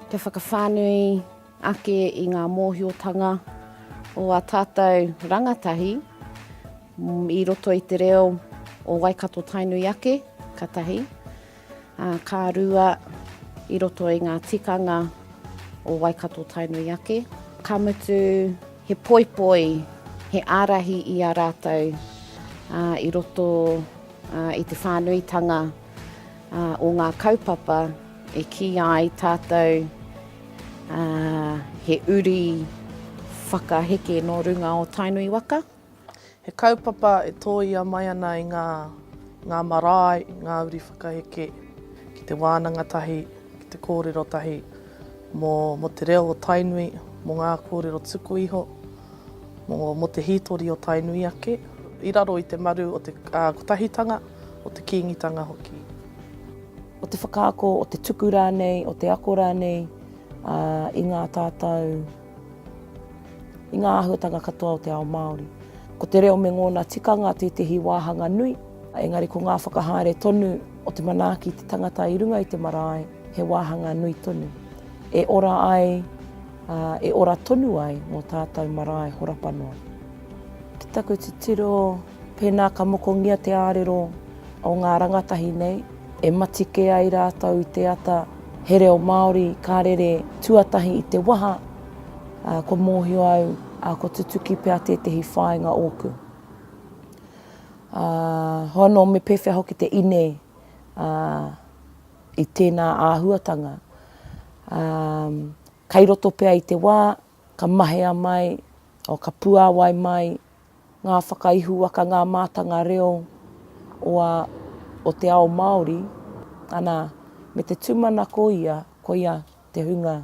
Te whakawhānui ake i ngā mōhiotanga o a tātou rangatahi i roto i te reo o Waikato Tainui ake, katahi. Ka rua i roto i ngā tikanga o Waikato Tainui ake. Ka mutu he poipoi, he ārahi i a rātou i roto i te whānuitanga o ngā kaupapa e ki ai tātou he uri whakaheke no runga o Tainui waka. He kaupapa e tōia mai ana i ngā marae, ngā uri whakaheke, ki te wānanga tahi, ki te kōrero tahi, mo te reo o Tainui, mo ngā kōrero tuku iho, mo te hītori o Tainui ake, i raro i te maru o te kotahitanga, o te kīngitanga hoki. O te whakaako, o te tuku rānei, o te ako rānei, i ngā tātou, i ngā āhuatanga katoa o te ao Māori. Ko te reo me ngōna tikanga te tehi wāhanga nui, engari ko ngā whakahaere tonu o te manaaki te tangata i runga i te marae, he wāhanga nui tonu. E ora ai, e ora tonu ai mō tātou marae horapanoa. Ki taku te tiro, pēnā ka mokongia te ārero o ngā rangatahi nei, e matike ai rātou i te ata, he reo Māori, ka rere tuatahi i te waha, ko mōhio au, ko tutuki pēr tētahi whāinga ōku. Hono me pewhia hoki te ine i tēnā āhuatanga. Kei roto pēr i te wā, ka mahea mai, o ka puāwai mai, ngā whakaihu waka ngā mātanga reo o te ao Māori, ana me te tūmana ko ia te hunga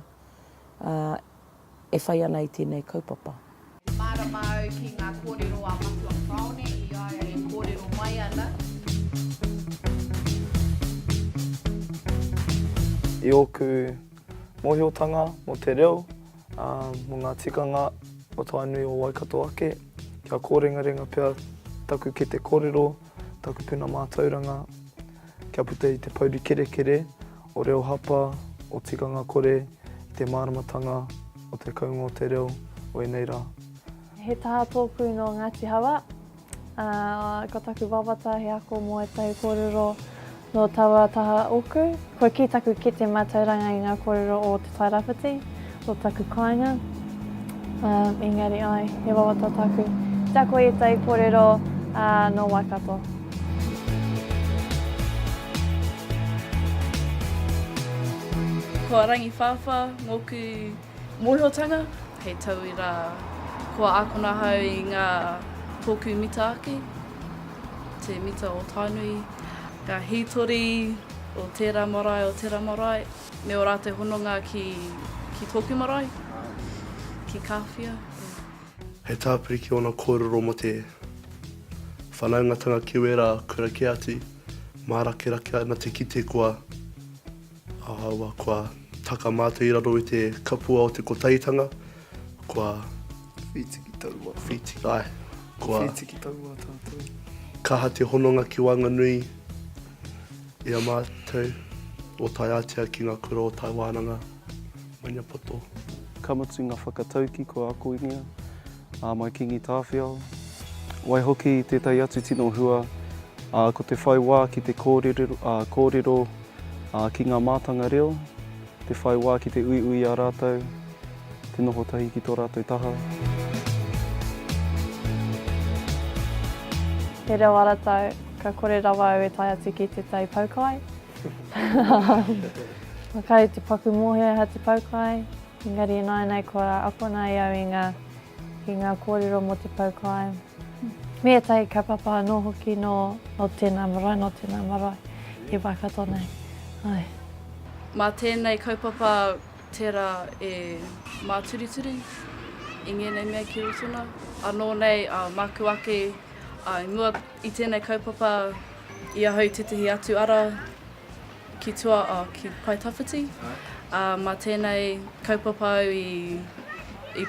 e whai ana i tēnei kaupapa. Māramau ki ngā kōrero a Matua Whaone, i ai e kōrero mai ana. I oku mōhiotanga mo te reo, mo ngā tikanga o Tainui o Waikato ake, kia kōrengarenga pia taku ki te kōrero, taku puna mātauranga, kia puta i te pauri kerekere, o reo hapa, o tikanga kore, i te māramatanga, o te kaunga o te reo, o enei rā. He taha tōku no Ngāti Hawa, ko taku wawata he ako mo e tahi kōrero no taua taha oku. Ko ki taku ki te mātauranga i ngā kōrero o te Tairāwhiti, o taku kāinga. Engari ai, he wawata taku. Tia koe e tahi kōrero no Waikato. Kua rangi whawha, ngōku mōhiotanga, hei tau i rā kua ākona hau i ngā tōku mita ake, te mita o Tainui, ka hītori o tērā marae, me o rātou hononga ki tōku marae, ki kāwhia. He tāpiriki o nā kōrero mo te whanaungatanga ki wera kura ki ati, mārakerake ana te kite kua ahaua kua taka mātou i raro i te kapua o te kotahitanga, kua Whitiki taua. whitiki, ai, kua Whitiki taua tātou. kaha te hononga ki Wanganui i a mātou o tai atea ki ngā kura o tai wānanga, Maina poto. Kamatu ngā whakatauki ko ako ingia, mai kingi tāwhiao. Wai hoki i tētai atu tino hua, ko te whai wā ki te kōrero ki ngā mātanga reo, te whai wā ki te ui a rātou, te noho tahi ki tō rātou taha. He reo aratau, ka kore rawa au e tai atu ki te tai paukai. Makai te paku mōhia ha te paukai, engari nei kua apona i au i ngā kōrero mo te paukai. Mea tai ka papa no hoki no tēnā marae, he Waikato nei. Ai. Mā tēnei kaupapa tērā e māturituri, i ngēnei mea ki rutuna. Anō nei, māku ake, mua i tēnei kaupapa i ahau tētahi atu ara ki tua ki Paitawhiti. Mā tēnei kaupapa i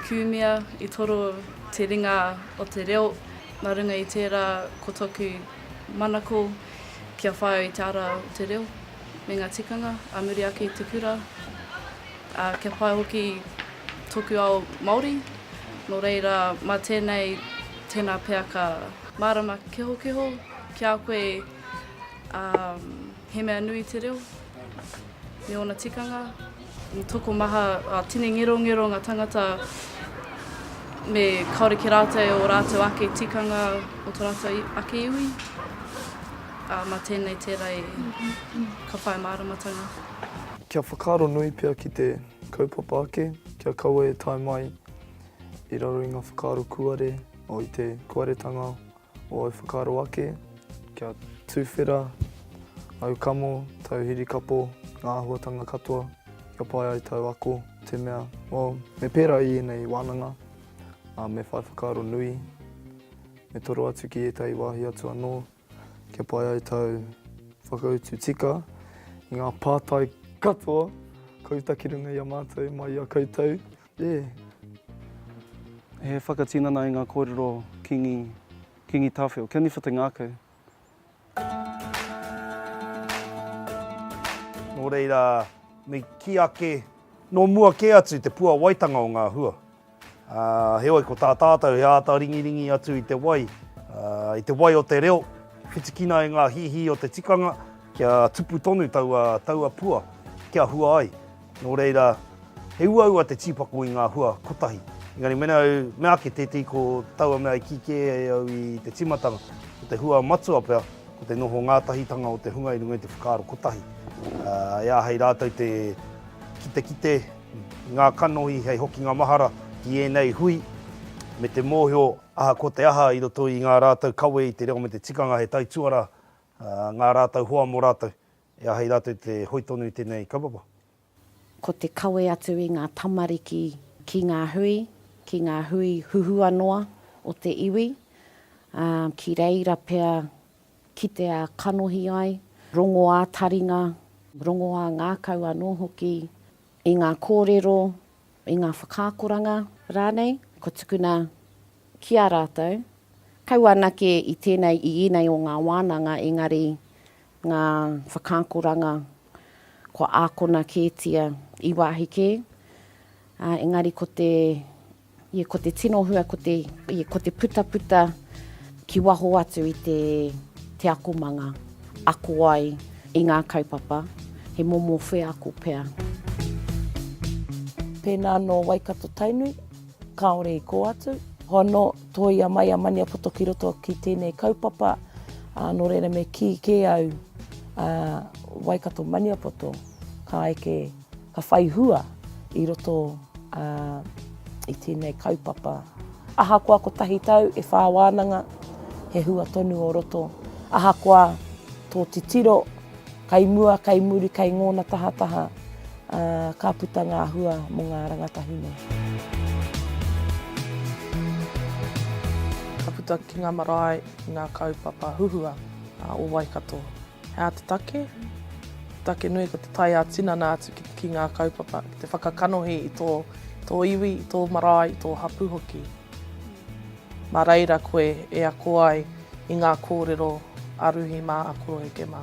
Kumia, i toro te ringa o te reo, nā runga i tērā ko toku manako kia whai i te ara o te reo. Me ngā tikanga, a muri ake i te kura, Ke pai hoki toku ao Māori. No reira, mā tēnā pēr ka marama keho, kia koe he mea nui te reo, me ona tikanga. Toko maha, tine ngero ngā tangata me kaore ki rātou o rātou ake tikanga o tō rātou ake iwi. Mā tēnei tērā ka whae māramatanga. Kia whakaaro nui pia ki te kaupapa ake, kia kaua e tae mai i raro i ngā whakaaro kuare o i te kuaretanga o ai whakaaro ake, kia tūwhera, au kamo, tau hirikapo, ngā ahuatanga katoa, kia pai ai tau ako, te mea, me pērā i enei wānanga, me whai whakaaro nui, me toro atu ki etai wāhi atu anō, kia pai ai tau whakautu tika, i ngā pātai katoa, kautaki runga i a mātou, mai a koutou. He whakatinana i ngā kōrero kingi tāwheo. Kia ni whata ngākau. Nō reira, me ki ake, no mua ke atu te pua waitanga o ngā hua. He oi ko tā tātou, he āta ringi atu i te wai o te reo, whitikina i ngā hihi o te tikanga, kia tupu tonu taua pua, kia hua ai. Nō reira, he ua te tīpako i ngā hua kotahi. Engari, mea ke tētei ko taua mea i kike au i te timatanga, ko te hua matua pia, ko te noho ngātahitanga o te hunga i runga i te whakaaro kotahi. Ia hei rātou te kite, ngā kanohi hei hoki ngā mahara i enei hui, me te mōhio aha ko te aha i roto i ngā rātou kawe i te reo me te tikanga he taituara, ngā rātou hoa mō rātou. Ia hei rātou te hoitonu i tēnei kaupapa. Ko te kawe atu i ngā tamariki ki ngā hui huhua noa o te iwi, ki reira pia ki te kanohi ai, rongo a taringa, rongo a ngākau anō hoki, i ngā kōrero, i ngā whakākoranga rānei, ko tukuna ki a rātou. Kau anake i tēnei i enei o ngā wānanga, engari ngā whakākoranga ko ākona kētia i wāhi kē. Engari ko te tino hua, ko te puta ki waho atu i te akomanga, ako ai i ngā kaupapa, he momo whē ako pēr. Pēnā no Waikato Tainui, kaore i ko atu. Hono, toi a mai a mani a poto ki roto ki tēnei kaupapa, no reira me ki ke au Waikato Maniapoto, ka whai hua i roto i tēnei kaupapa. Ahakoa ko tahi tau e whāwānanga, he hua tonu o roto. Ahakoa tō titiro, kai mua, kai muri, kai ngōna tahataha, ka puta ngā hua mō ngā rangatahine. Ka puta ki ngā marae, ngā kaupapa huhua o Waikato. Hea te take nui ko te tai a tinana atu ki ngā kaupapa, ki te whakakanohi i tō iwi, i tō marae, i tō hapu hoki. Mā reira koe e ako ai i ngā kōrero aruhi mā ako e ke mā.